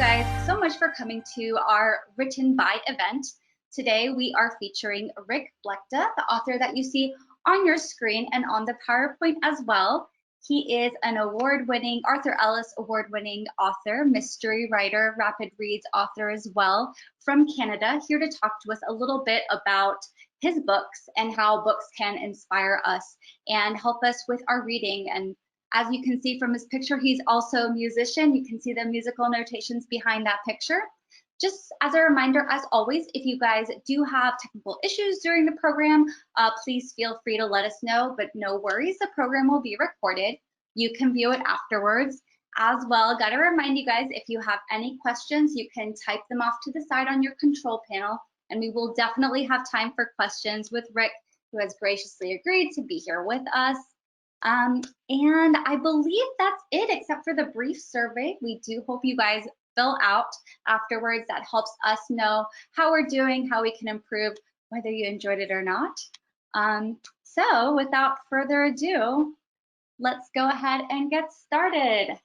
guys so much for coming to our Written By event. Today we are featuring Rick Blechta, the author that you see on your screen and on the PowerPoint as well. He is an award-winning, Arthur Ellis award-winning author, mystery writer, rapid reads author as well from Canada, here to talk to us a little bit about his books and how books can inspire us and help us with our reading. And as you can see from his picture, he's also a musician. You can see the musical notations behind that picture. Just as a reminder, as always, if you guys do have technical issues during the program, please feel free to let us know, but no worries, the program will be recorded. You can view it afterwards. As well, gotta remind you guys, if you have any questions, you can type them off to the side on your control panel, and we will definitely have time for questions with Rick, who has graciously agreed to be here with us. And I believe that's it, except for the brief survey. We do hope you guys fill out afterwards. That helps us know how we're doing, how we can improve, whether you enjoyed it or not. So without further ado, let's go ahead and get started.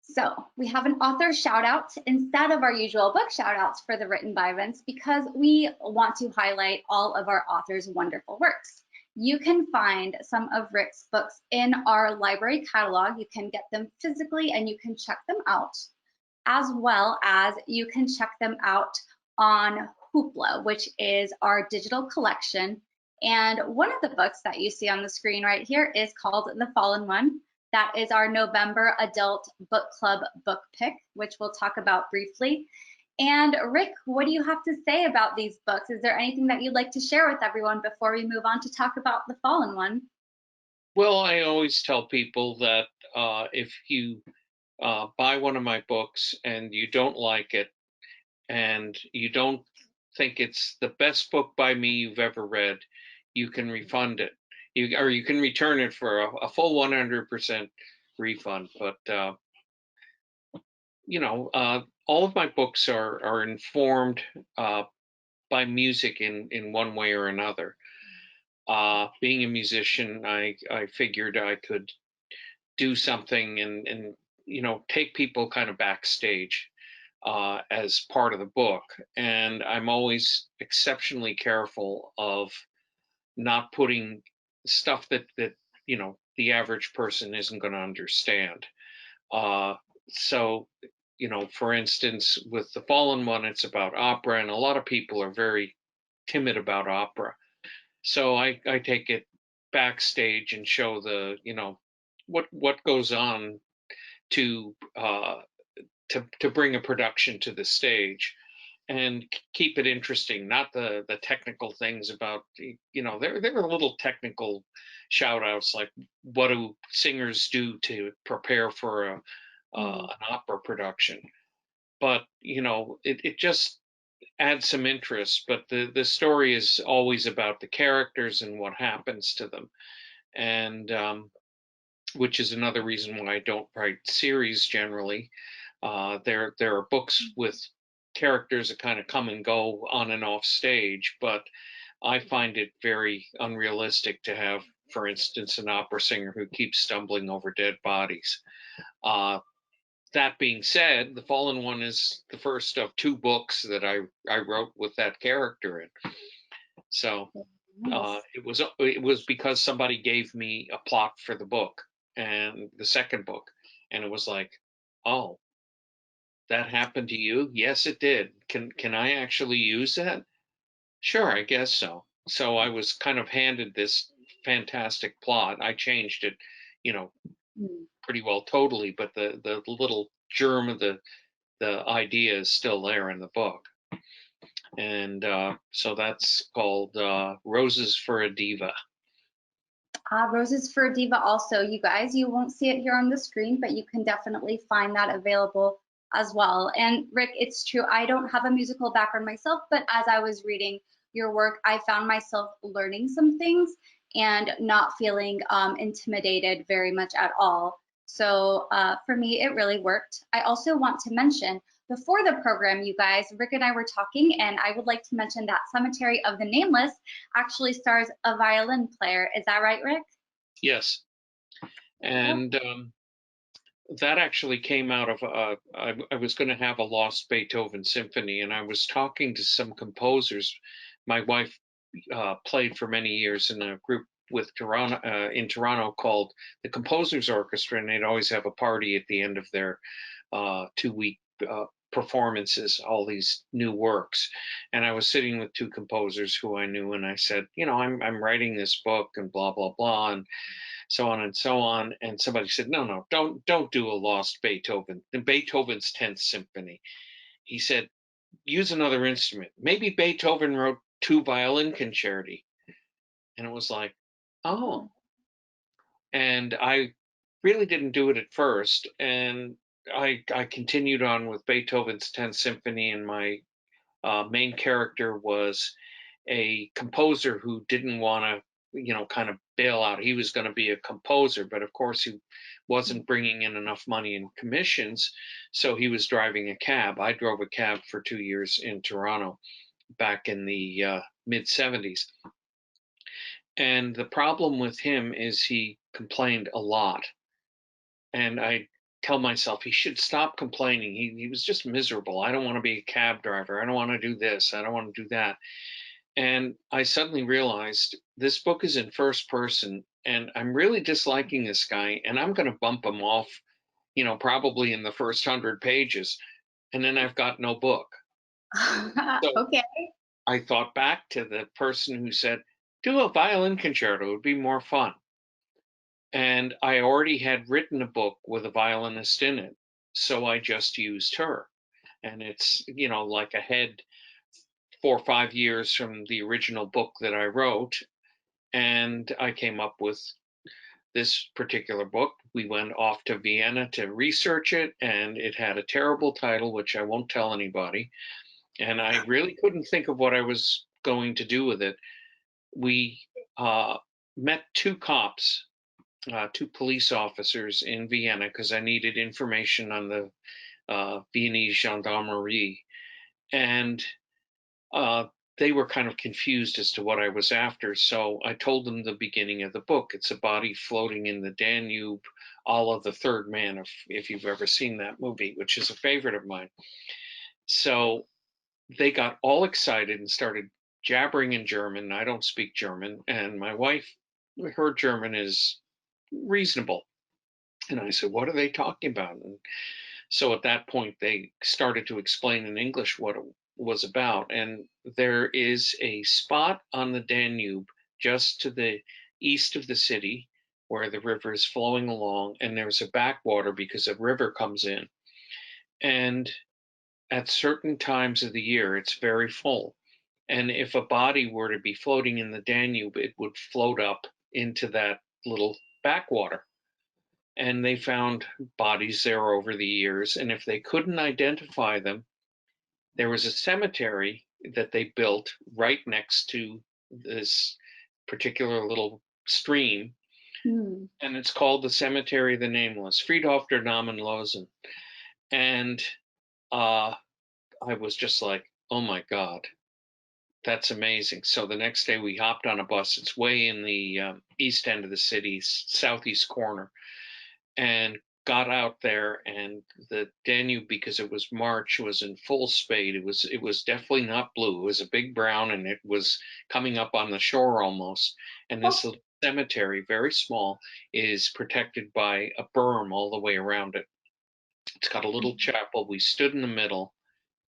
So we have an author shout out instead of our usual book shout outs for the Written By events, because we want to highlight all of our authors' wonderful works. You can find some of Rick's books in our library catalog. You can get them physically and you can check them out, as well as you can check them out on Hoopla, which is our digital collection. And one of the books that you see on the screen right here is called The Fallen One. That is our November Adult Book Club book pick, which we'll talk about briefly. And Rick, what do you have to say about these books? Is there anything that you'd like to share with everyone before we move on to talk about The Fallen One? Well, I always tell people that if you buy one of my books and you don't like it and you don't think it's the best book by me you've ever read, you can refund it. Or you can return it for a full 100% refund. But you know, all of my books are informed by music in one way or another. Being a musician, I figured I could do something and you know, take people kind of backstage as part of the book. And I'm always exceptionally careful of not putting stuff that you know, the average person isn't going to understand. So you know, for instance, with The Fallen One, it's about opera, and a lot of people are very timid about opera. So I take it backstage and show the, you know, what goes on to bring a production to the stage and keep it interesting, not the technical things about, you know, there are little technical shout outs like what do singers do to prepare for an opera production. But, you know, it just adds some interest. But the story is always about the characters and what happens to them. And which is another reason why I don't write series generally. There are books with characters that kind of come and go on and off stage, but I find it very unrealistic to have, for instance, an opera singer who keeps stumbling over dead bodies. That being said, The Fallen One is the first of two books that I wrote with that character in. So it was because somebody gave me a plot for the book and the second book, and it was like, oh, that happened to you? Yes, it did. Can I actually use that? Sure, I guess so. So I was kind of handed this fantastic plot. I changed it, you know, pretty well totally, but the little germ of the idea is still there in the book. And so that's called Roses for a Diva. Roses for a Diva also, you guys, you won't see it here on the screen, but you can definitely find that available as well. And Rick, it's true, I don't have a musical background myself, but as I was reading your work, I found myself learning some things and not feeling intimidated very much at all. So for me, it really worked. I also want to mention, before the program, you guys, Rick and I were talking, and I would like to mention that Cemetery of the Nameless actually stars a violin player. Is that right, Rick? Yes. And that actually came out of I was going to have a lost Beethoven symphony, and I was talking to some composers. My wife played for many years in a group with Toronto in Toronto called the Composers Orchestra, and they'd always have a party at the end of their 2 week performances, all these new works. And I was sitting with two composers who I knew, and I said, I'm writing this book and blah blah blah, and so on and so on. And somebody said, no, don't do a lost Beethoven, Beethoven's 10th Symphony. He said, use another instrument. Maybe Beethoven wrote two violin concerti. And it was like, oh. And I really didn't do it at first. And I continued on with Beethoven's 10th Symphony, and my main character was a composer who didn't want to, kind of bail out. He was going to be a composer, but of course he wasn't bringing in enough money in commissions, so he was driving a cab. I drove a cab for 2 years in Toronto back in the mid 70s. And the problem with him is he complained a lot. And I tell myself he should stop complaining. He was just miserable. I don't want to be a cab driver. I don't want to do this. I don't want to do that. And I suddenly realized this book is in first person, and I'm really disliking this guy, and I'm going to bump him off, probably in the first 100 pages, and then I've got no book. So Okay. I thought back to the person who said, do a violin concerto, it would be more fun. And I already had written a book with a violinist in it, so I just used her. And it's, like ahead 4 or 5 years from the original book that I wrote. And I came up with this particular book. We went off to Vienna to research it, and it had a terrible title, which I won't tell anybody. And I really couldn't think of what I was going to do with it. We met two cops, two police officers in Vienna, because I needed information on the Viennese gendarmerie. And they were kind of confused as to what I was after. So I told them the beginning of the book. It's a body floating in the Danube, a la The Third Man, if you've ever seen that movie, which is a favorite of mine. So they got all excited and started jabbering in German. I don't speak German, and my wife, her German is reasonable. And I said, what are they talking about? And so at that point, they started to explain in English what it was about. And there is a spot on the Danube just to the east of the city where the river is flowing along, and there's a backwater because a river comes in. And at certain times of the year, it's very full. And if a body were to be floating in the Danube, it would float up into that little backwater. And they found bodies there over the years. And if they couldn't identify them, there was a cemetery that they built right next to this particular little stream. Hmm. And it's called the Cemetery of the Nameless, Friedhof der Namenlosen. And I was just like, oh my God, that's amazing. So the next day we hopped on a bus. It's way in the east end of the city, southeast corner, and got out there. And the Danube, because it was March, was in full spate. It was definitely not blue. It was a big brown, and it was coming up on the shore almost. And this little cemetery, very small, is protected by a berm all the way around it. It's got a little chapel. We stood in the middle,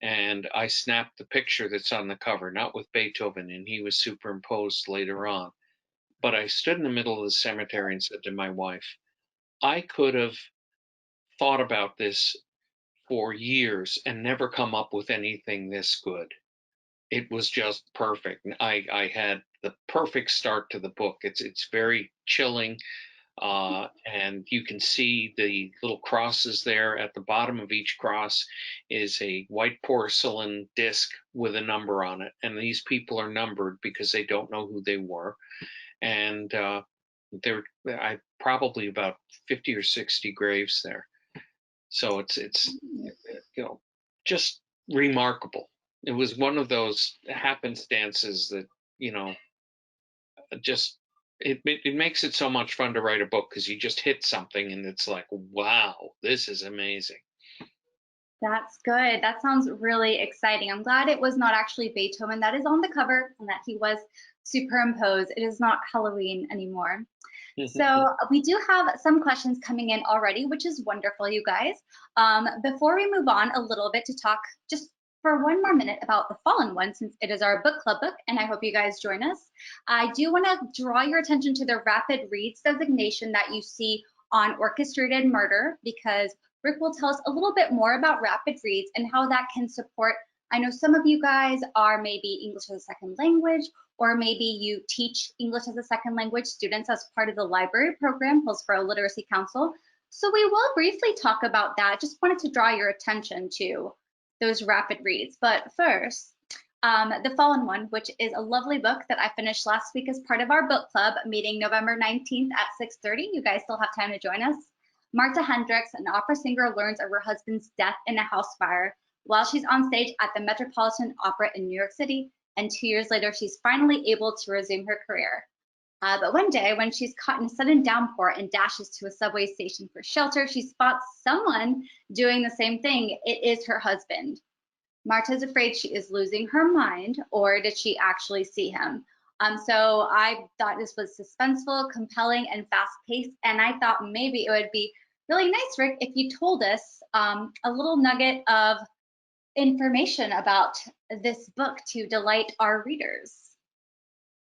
and I snapped the picture that's on the cover, not with Beethoven, and he was superimposed later on. But I stood in the middle of the cemetery and said to my wife, I could have thought about this for years and never come up with anything this good. It was just perfect. I had the perfect start to the book. It's very chilling. And you can see the little crosses there. At the bottom of each cross is a white porcelain disc with a number on it. And these people are numbered because they don't know who they were. And there, I probably about 50 or 60 graves there. So it's just remarkable. It was one of those happenstances that you know just it makes it so much fun to write a book because you just hit something and it's like, wow, this is amazing. That's good. That sounds really exciting. I'm glad it was not actually Beethoven that is on the cover and that he was superimposed. It is not Halloween anymore. So we do have some questions coming in already, which is wonderful, you guys. Before we move on a little bit to talk just for one more minute about The Fallen One, since it is our book club book, and I hope you guys join us, I do want to draw your attention to the rapid reads designation that you see on orchestrated murder, because Rick will tell us a little bit more about rapid reads and how that can support. I know some of you guys are maybe English as a second language, or maybe you teach English as a second language students as part of the library program, Hillsborough Literacy Council. So we will briefly talk about that. Just wanted to draw your attention to those rapid reads. But first, The Fallen One, which is a lovely book that I finished last week as part of our book club meeting November 19th at 6:30. You guys still have time to join us. Marta Hendricks, an opera singer, learns of her husband's death in a house fire while she's on stage at the Metropolitan Opera in New York City, and 2 years later, she's finally able to resume her career. But one day, when she's caught in a sudden downpour and dashes to a subway station for shelter, she spots someone doing the same thing. It is her husband. Marta's afraid she is losing her mind, or did she actually see him? So I thought this was suspenseful, compelling, and fast-paced, and I thought maybe it would be really nice, Rick, if you told us a little nugget of information about this book to delight our readers.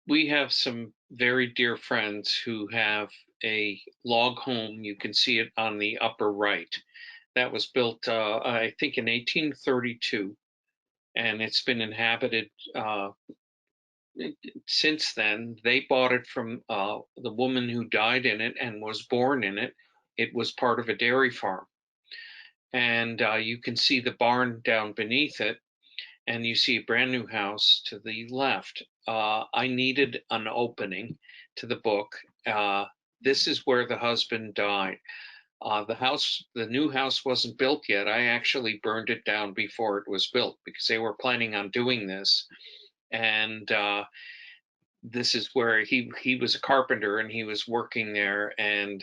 We have some very dear friends who have a log home. You can see it on the upper right. That was built, I think, in 1832, and it's been inhabited since then. They bought it from the woman who died in it and was born in it. It was part of a dairy farm. And you can see the barn down beneath it, and you see a brand new house to the left. I needed an opening to the book. This is where the husband died. The new house wasn't built yet. I actually burned it down before it was built because they were planning on doing this. And this is where he was a carpenter and he was working there and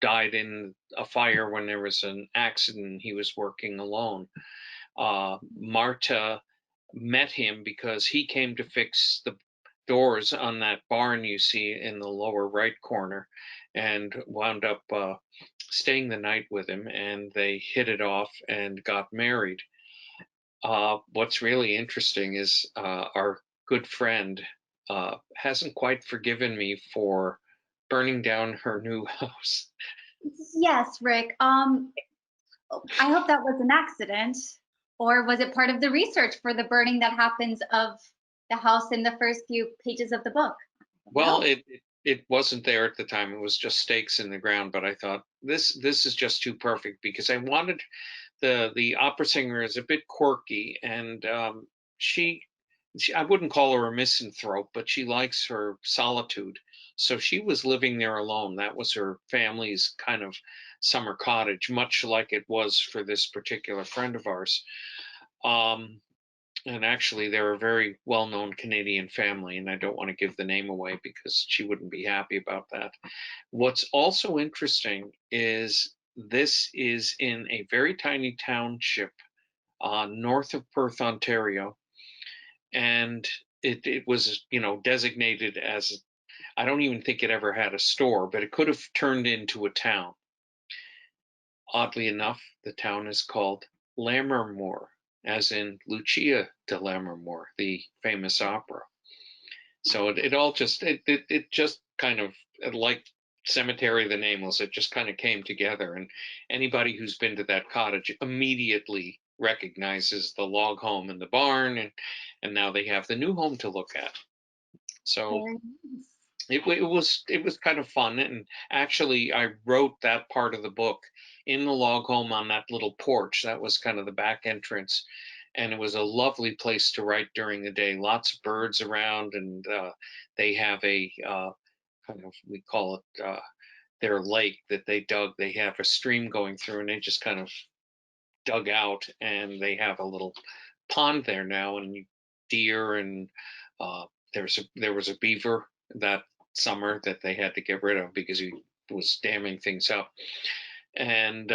died in a fire when there was an accident. He was working alone. Marta met him because he came to fix the doors on that barn you see in the lower right corner, and wound up staying the night with him, and they hit it off and got married. What's really interesting is our good friend hasn't quite forgiven me for burning down her new house. Yes, Rick. I hope that was an accident, or was it part of the research for the burning that happens of the house in the first few pages of the book? Well, No. it wasn't there at the time. It was just stakes in the ground. But I thought this is just too perfect because I wanted the opera singer is a bit quirky, and she I wouldn't call her a misanthrope, but she likes her solitude. So she was living there alone. That was her family's kind of summer cottage, much like it was for this particular friend of ours. Um, and actually, they're a very well-known Canadian family, and I don't want to give the name away because she wouldn't be happy about that. What's also interesting is this is in a very tiny township north of Perth, Ontario, and it was designated as, I don't even think it ever had a store, but it could have turned into a town. Oddly enough, the town is called Lammermoor, as in Lucia de Lammermoor, the famous opera. So it all just it just kind of, like Cemetery of the Nameless, it just kind of came together, and anybody who's been to that cottage immediately recognizes the log home and the barn, and now they have the new home to look at. So Very nice. it was kind of fun, and actually I wrote that part of the book in the log home on that little porch. That was kind of the back entrance, and it was a lovely place to write during the day. Lots of birds around, and they have a kind of, we call it their lake that they dug. They have a stream going through, and they just kind of dug out, and they have a little pond there now, and deer, and there was a beaver that summer that they had to get rid of because he was damming things up. And,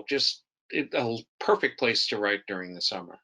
just a perfect place to write during the summer.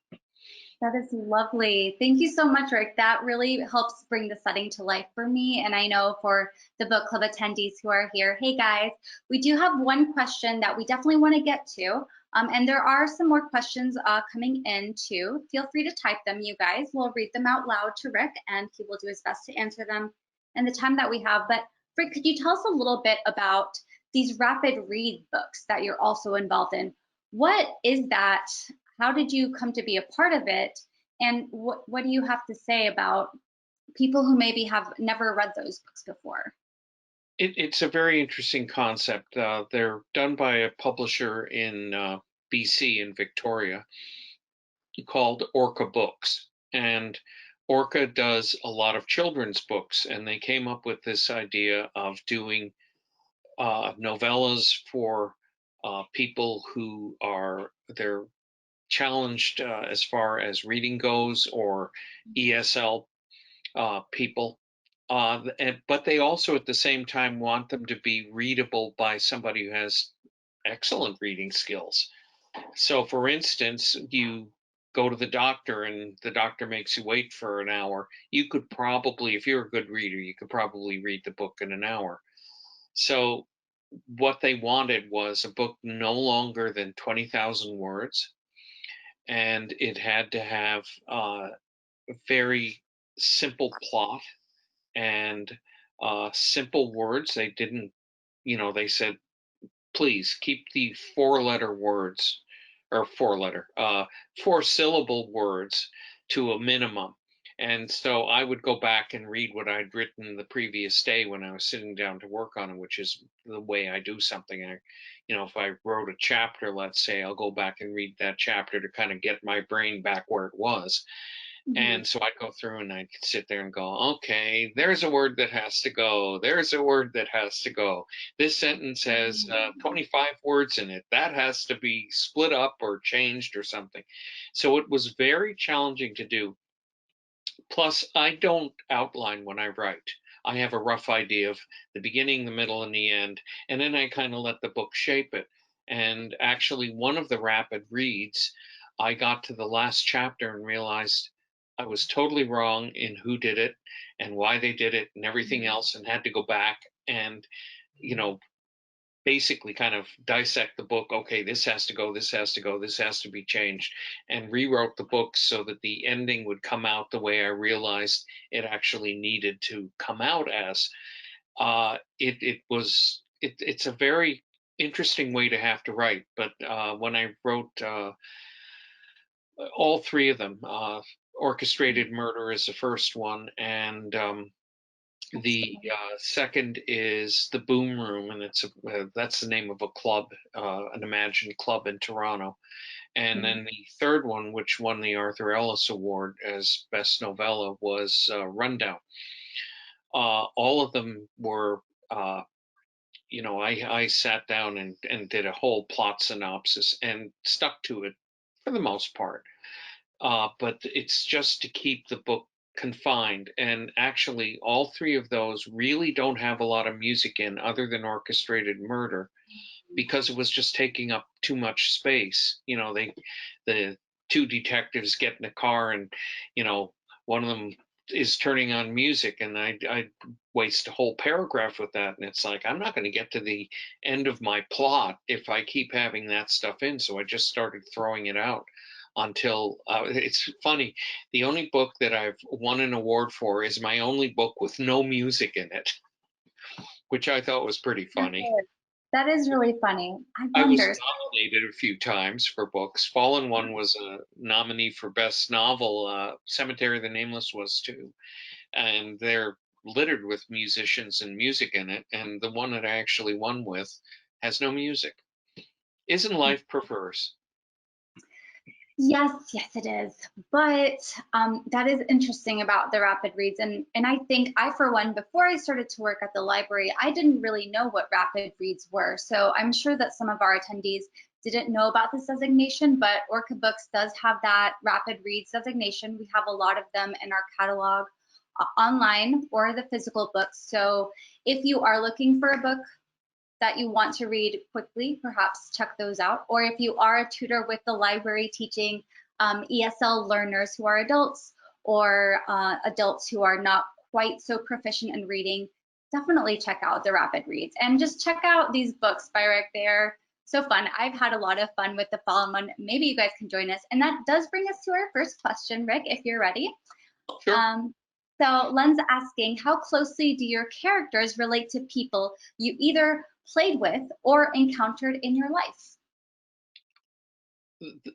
That is lovely. Thank you so much, Rick. That really helps bring the setting to life for me. And I know for the book club attendees who are here, hey guys, we do have one question that we definitely want to get to. And there are some more questions coming in too. Feel free to type them, you guys. We'll read them out loud to Rick and he will do his best to answer them in the time that we have. But Rick, could you tell us a little bit about these rapid read books that you're also involved in? What is that? How did you come to be a part of it? And what do you have to say about people who maybe have never read those books before? It's a very interesting concept. They're done by a publisher in BC in Victoria called Orca Books. And Orca does a lot of children's books, and they came up with this idea of doing novellas for people who they're challenged as far as reading goes, or ESL people. But they also at the same time want them to be readable by somebody who has excellent reading skills. So for instance, you go to the doctor and the doctor makes you wait for an hour. You could probably, if you're a good reader, you could probably read the book in an hour. So what they wanted was a book no longer than 20,000 words, and it had to have a very simple plot and simple words. They didn't, they said, please keep the four-letter words, or four-syllable words to a minimum. And so I would go back and read what I'd written the previous day when I was sitting down to work on it, which is the way I do something. If I wrote a chapter, let's say, I'll go back and read that chapter to kind of get my brain back where it was. And so I'd go through and I'd sit there and go, okay, there's a word that has to go. There's a word that has to go. This sentence has 25 words in it. That has to be split up or changed or something. So it was very challenging to do. Plus, I don't outline when I write. I have a rough idea of the beginning, the middle, and the end, and then I kind of let the book shape it. And actually, one of the rapid reads, I got to the last chapter and realized I was totally wrong in who did it and why they did it and everything else, and had to go back and, basically kind of dissect the book. Okay, this has to go, this has to go, this has to be changed, and rewrote the book so that the ending would come out the way I realized it actually needed to come out as. It's a very interesting way to have to write. But when I wrote all three of them, Orchestrated Murder is the first one, and the second is the Boom Room, and that's the name of a club, an imagined club in Toronto. And then the third one, which won the Arthur Ellis Award as best novella, was Rundown. All of them were, I sat down and did a whole plot synopsis and stuck to it for the most part. But it's just to keep the book confined. And actually, all three of those really don't have a lot of music in, other than Orchestrated Murder, because it was just taking up too much space. The two detectives get in a car, and one of them is turning on music, and I waste a whole paragraph with that, and it's like, I'm not going to get to the end of my plot if I keep having that stuff in. So I just started throwing it out until it's funny. The only book that I've won an award for is my only book with no music in it, which I thought was pretty funny. That is really funny. I was nominated a few times for books. Fallen One was a nominee for Best Novel. Cemetery of the Nameless was too. And they're littered with musicians and music in it. And the one that I actually won with has no music. Isn't life perverse? Yes, it is. But that is interesting about the rapid reads. And I think for one, before I started to work at the library, I didn't really know what rapid reads were. So I'm sure that some of our attendees didn't know about this designation, but Orca Books does have that rapid reads designation. We have a lot of them in our catalog. online or the physical books. So if you are looking for a book that you want to read quickly, perhaps check those out. Or if you are a tutor with the library teaching ESL learners who are adults, or adults who are not quite so proficient in reading, definitely check out the Rapid Reads and just check out these books by Rick. They're so fun. I've had a lot of fun with the fall one. Maybe you guys can join us. And that does bring us to our first question, Rick, if you're ready. Sure. So Len's asking, how closely do your characters relate to people you either played with or encountered in your life?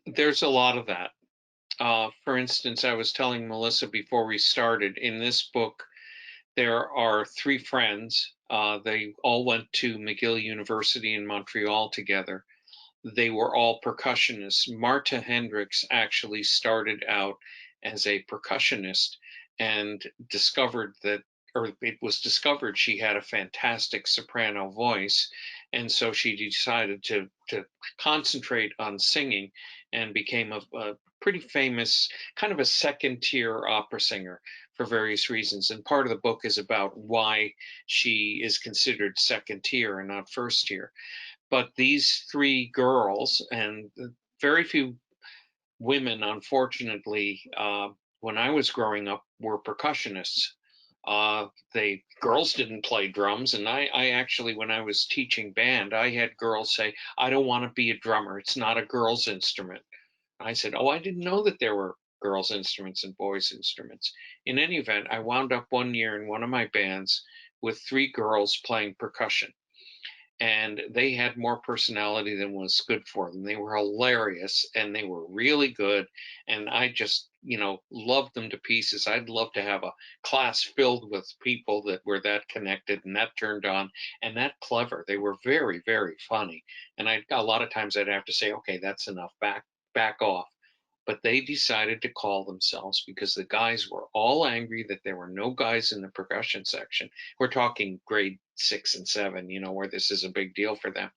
There's a lot of that. For instance, I was telling Melissa before we started, in this book, there are three friends. They all went to McGill University in Montreal together. They were all percussionists. Marta Hendricks actually started out as a percussionist and discovered that, or it was discovered she had a fantastic soprano voice. And so she decided to concentrate on singing and became a pretty famous, kind of a second tier opera singer for various reasons. And part of the book is about why she is considered second tier and not first tier. But these three girls, and very few women, unfortunately, when I was growing up, were percussionists. They girls didn't play drums, and I actually, when I was teaching band, I had girls say, "I don't want to be a drummer. It's not a girl's instrument." I said, "Oh, I didn't know that there were girls' instruments and boys' instruments." In any event, I wound up one year in one of my bands with three girls playing percussion, and they had more personality than was good for them. They were hilarious and they were really good. And I just, loved them to pieces. I'd love to have a class filled with people that were that connected and that turned on and that clever. They were very, very funny. And a lot of times I'd have to say, okay, that's enough, back off. But they decided to call themselves, because the guys were all angry that there were no guys in the percussion section. We're talking grade 6 and 7, where this is a big deal for them.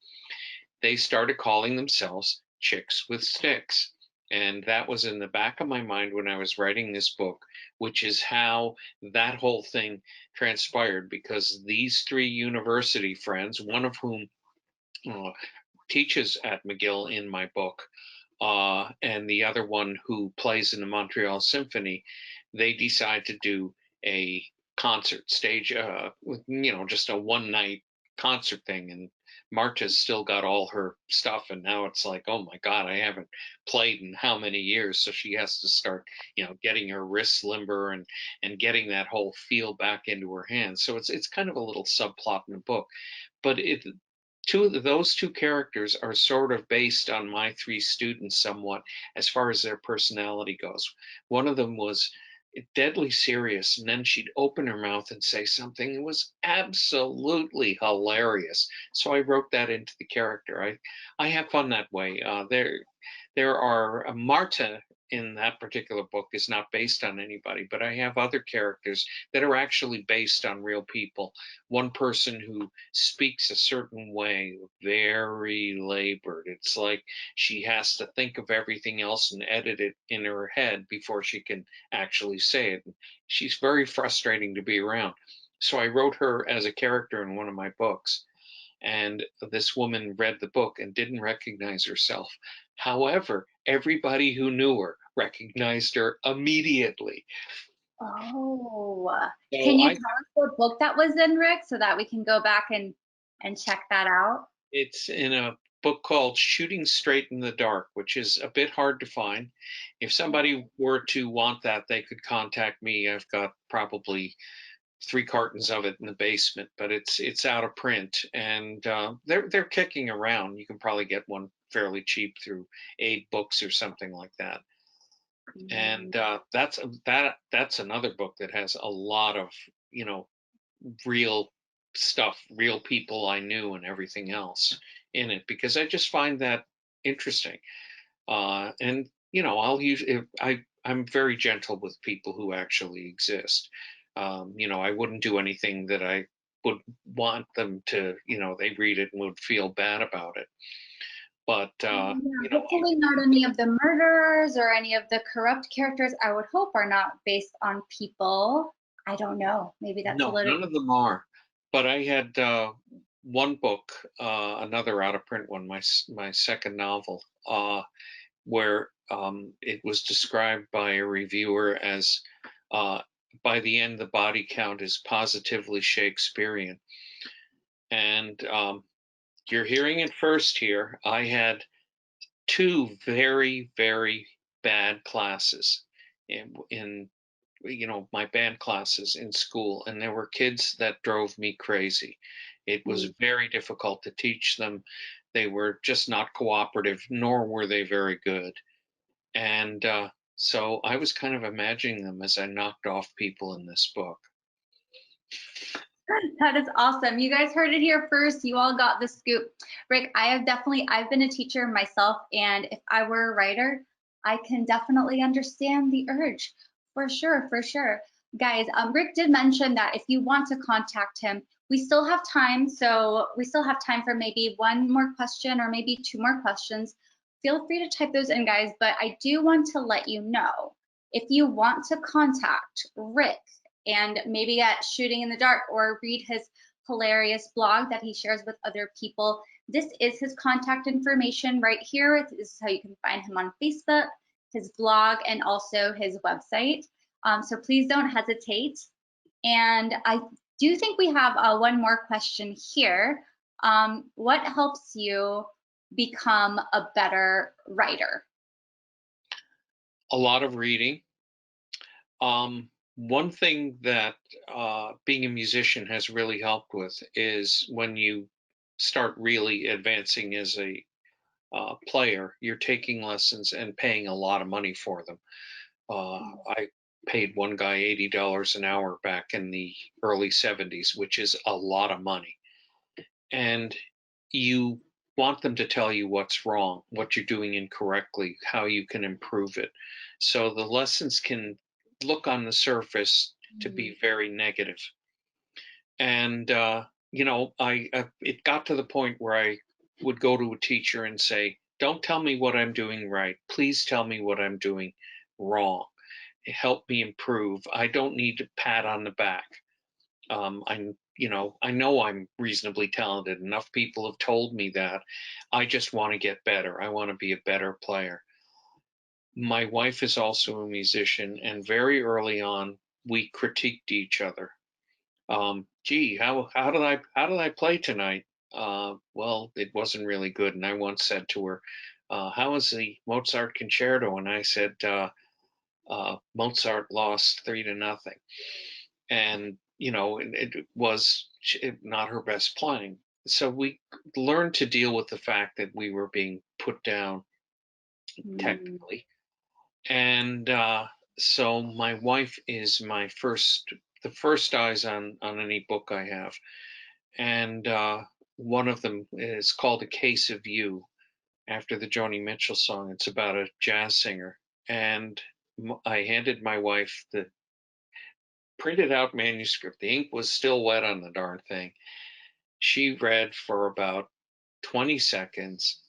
They started calling themselves Chicks with Sticks. And that was in the back of my mind when I was writing this book, which is how that whole thing transpired, because these three university friends, one of whom teaches at McGill in my book, and the other one who plays in the Montreal Symphony, they decide to do a concert stage, with, just a one night concert thing. And Marta's still got all her stuff, and now it's like, oh my God, I haven't played in how many years? So she has to start, getting her wrists limber and getting that whole feel back into her hands. So it's kind of a little subplot in the book, but those two characters are sort of based on my three students somewhat, as far as their personality goes. One of them was deadly serious, and then she'd open her mouth and say something that was absolutely hilarious. So I wrote that into the character. I have fun that way. There are Marta in that particular book is not based on anybody, but I have other characters that are actually based on real people. One person who speaks a certain way, very labored. It's like she has to think of everything else and edit it in her head before she can actually say it. She's very frustrating to be around. So I wrote her as a character in one of my books. And this woman read the book and didn't recognize herself. However, everybody who knew her recognized her immediately. Oh, can So you tell us what book that was in, Rick, so that we can go back and check that out? it's in a book called Shooting Straight in the Dark, which is a bit hard to find. If somebody were to want that, they could contact me. I've got probably 3 cartons of it in the basement, but it's out of print, and they're kicking around. You can probably get one fairly cheap through Aid Books or something like that. And that's another book that has a lot of real stuff, real people I knew, and everything else in it, because I just find that interesting. And I'll use if I'm very gentle with people who actually exist. I wouldn't do anything that I would want them to, they read it and would feel bad about it. But Yeah, hopefully not any of the murderers or any of the corrupt characters, I would hope, are not based on people. I don't know. Maybe that's a No, little. none of them are. But I had one book, another out of print one, my second novel, where it was described by a reviewer as uh, by the end the body count is positively Shakespearean. And you're hearing it first here. I had two very, very bad classes in my band classes in school, and there were kids that drove me crazy. It was Mm. very difficult to teach them. They were just not cooperative, nor were they very good. And so I was kind of imagining them as I knocked off people in this book. That is awesome. You guys heard it here first. You all got the scoop. Rick, I've been a teacher myself, and if I were a writer, I can definitely understand the urge. For sure, for sure. Guys, Rick did mention that if you want to contact him, we still have time. So we still have time for maybe one more question or maybe two more questions. Feel free to type those in, guys, but I do want to let you know, if you want to contact Rick, and maybe at Shooting in the Dark or read his hilarious blog that he shares with other people. This is his contact information right here. This is how you can find him on Facebook, his blog, and also his website. So please don't hesitate. And I do think we have one more question here. What helps you become a better writer? A lot of reading. One thing that being a musician has really helped with is when you start really advancing as a player, you're taking lessons and paying a lot of money for them. I paid one guy $80 an hour back in the early 70s, which is a lot of money. And you want them to tell you what's wrong, what you're doing incorrectly, how you can improve it. So the lessons can look on the surface to Mm. be very negative. And I it got to the point where I would go to a teacher and say, "Don't tell me what I'm doing right. Please tell me what I'm doing wrong. Help me improve. I don't need a pat on the back. I know I'm reasonably talented. Enough people have told me that. I just want to get better. I want to be a better player." My wife is also a musician, and very early on, we critiqued each other. Gee, how did I play tonight? Well, it wasn't really good. And I once said to her, "How was the Mozart concerto?" And I said, "Mozart lost 3-0." And it was not her best playing. So we learned to deal with the fact that we were being put down Mm. technically. And so my wife is the first eyes on any book I have. And one of them is called A Case of You, after the Joni Mitchell song. It's about a jazz singer. And I handed my wife the printed out manuscript. The ink was still wet on the darn thing. She read for about 20 seconds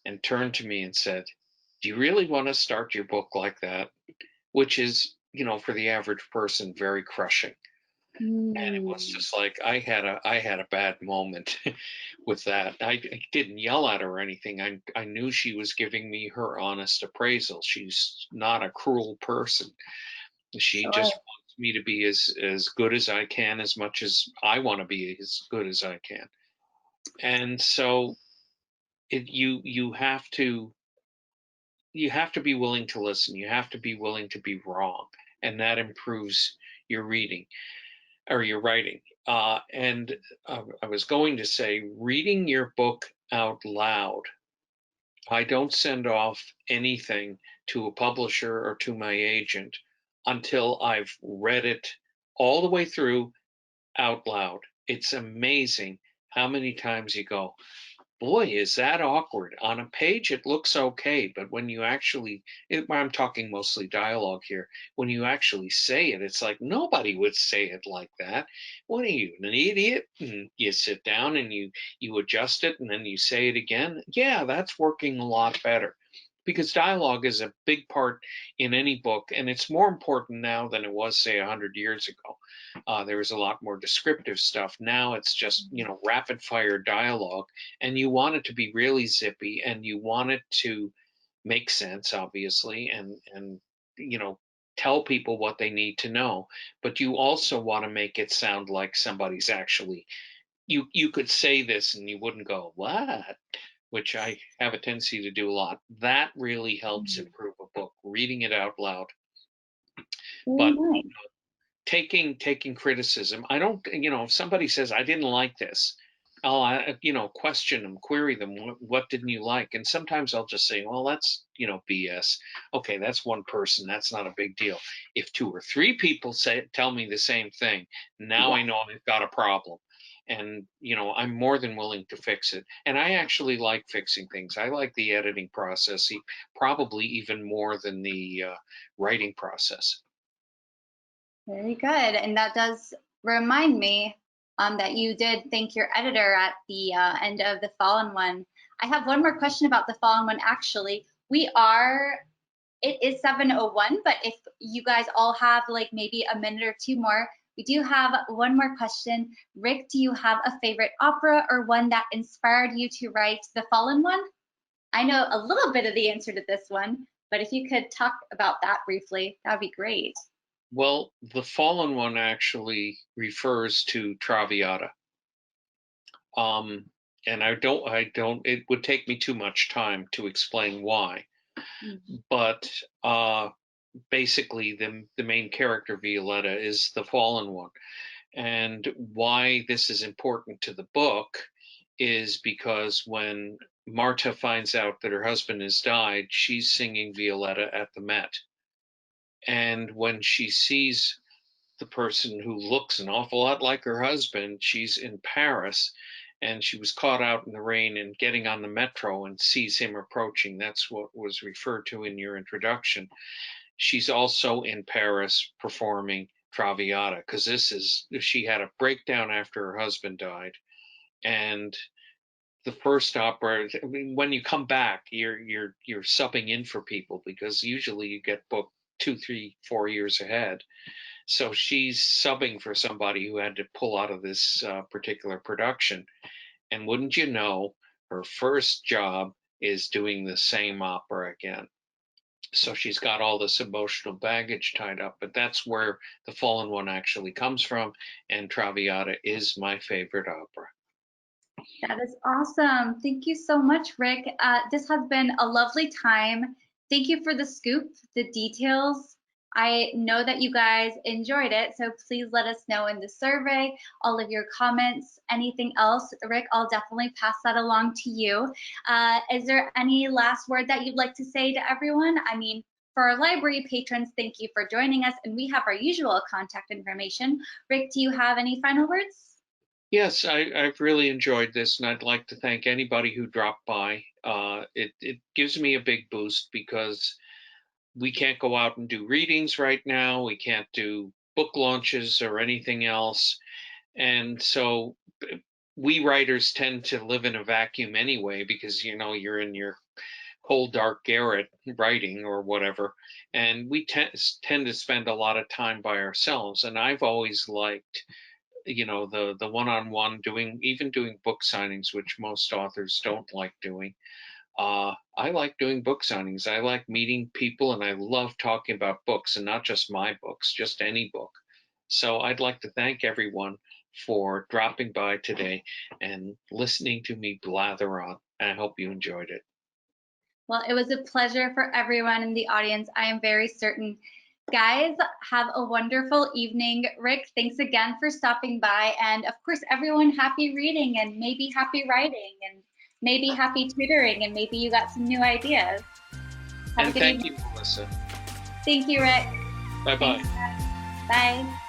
and turned to me and said, "Do you really want to start your book like that?" Which is, for the average person, very crushing. And it was Mm. just like I had a bad moment with that. I didn't yell at her or anything. I knew she was giving me her honest appraisal. She's not a cruel person. She Sure. just wants me to be as good as I can, as much as I want to be as good as I can. And so you have to be willing to listen. You have to be willing to be wrong, and that improves your reading or your writing. And I was going to say, reading your book out loud. I don't send off anything to a publisher or to my agent until I've read it all the way through out loud. It's amazing how many times you go, "Boy, is that awkward." On a page, it looks okay, but when you actually, I'm talking mostly dialogue here, when you actually say it, it's like nobody would say it like that. What are you, an idiot? And you sit down and you adjust it and then you say it again. Yeah, that's working a lot better. because dialogue is a big part in any book, and it's more important now than it was, say, 100 years ago. There was a lot more descriptive stuff. Now it's just, rapid fire dialogue, and you want it to be really zippy, and you want it to make sense, obviously, and tell people what they need to know. But you also want to make it sound like somebody's actually, you could say this and you wouldn't go, what? Which I have a tendency to do a lot. That really helps improve a book, reading it out loud. Very But nice. taking criticism, I don't, if somebody says I didn't like this, I'll question them, query them. What didn't you like? And sometimes I'll just say, well, that's BS. Okay, that's one person. That's not a big deal. If 2 or 3 people tell me the same thing, now I know I've got a problem. And I'm more than willing to fix it. And I actually like fixing things. I like the editing process, probably even more than the writing process. Very good. And that does remind me that you did thank your editor at the end of the Fallen One. I have one more question about the Fallen One, actually. It is 7:01, but if you guys all have like maybe a minute or 2 more, we do have one more question. Rick, do you have a favorite opera or one that inspired you to write the Fallen One? I know a little bit of the answer to this one, but if you could talk about that briefly, that would be great. Well, the Fallen One actually refers to Traviata. And I don't, it would take me too much time to explain why. But basically, the main character, Violetta, is the Fallen One. And why this is important to the book is because when Marta finds out that her husband has died, she's singing Violetta at the Met. And when she sees the person who looks an awful lot like her husband, she's in Paris, and she was caught out in the rain and getting on the metro and sees him approaching. That's what was referred to in your introduction. She's also in Paris performing Traviata, because she had a breakdown after her husband died. And the first opera, I mean, when you come back, you're subbing in for people, because usually you get booked 2, 3, 4 years ahead. So she's subbing for somebody who had to pull out of this particular production. And wouldn't you know, her first job is doing the same opera again. So she's got all this emotional baggage tied up, but that's where the Fallen One actually comes from. And Traviata is my favorite opera. That is awesome. Thank you so much, Rick. This has been a lovely time. Thank you for the scoop, the details. I know that you guys enjoyed it, so please let us know in the survey all of your comments. Anything else, Rick, I'll definitely pass that along to you. Is there any last word that you'd like to say to everyone? I mean, for our library patrons, thank you for joining us, and we have our usual contact information. Rick, do you have any final words? Yes, I've really enjoyed this, and I'd like to thank anybody who dropped by. It gives me a big boost, because we can't go out and do readings right now. We can't do book launches or anything else. And so we writers tend to live in a vacuum anyway, because, you're in your cold, dark garret writing or whatever. And we tend to spend a lot of time by ourselves. And I've always liked the one-on-one, doing book signings, which most authors don't like doing. I like doing book signings. I like meeting people, and I love talking about books, and not just my books, just any book. So I'd like to thank everyone for dropping by today and listening to me blather on. And I hope you enjoyed it. Well, it was a pleasure for everyone in the audience, I am very certain. Guys, have a wonderful evening. Rick, thanks again for stopping by. And of course, everyone, happy reading, and maybe happy writing, and maybe happy tutoring, and maybe you got some new ideas. And thank you, Melissa. Thank you, Rick. Bye-bye. Bye.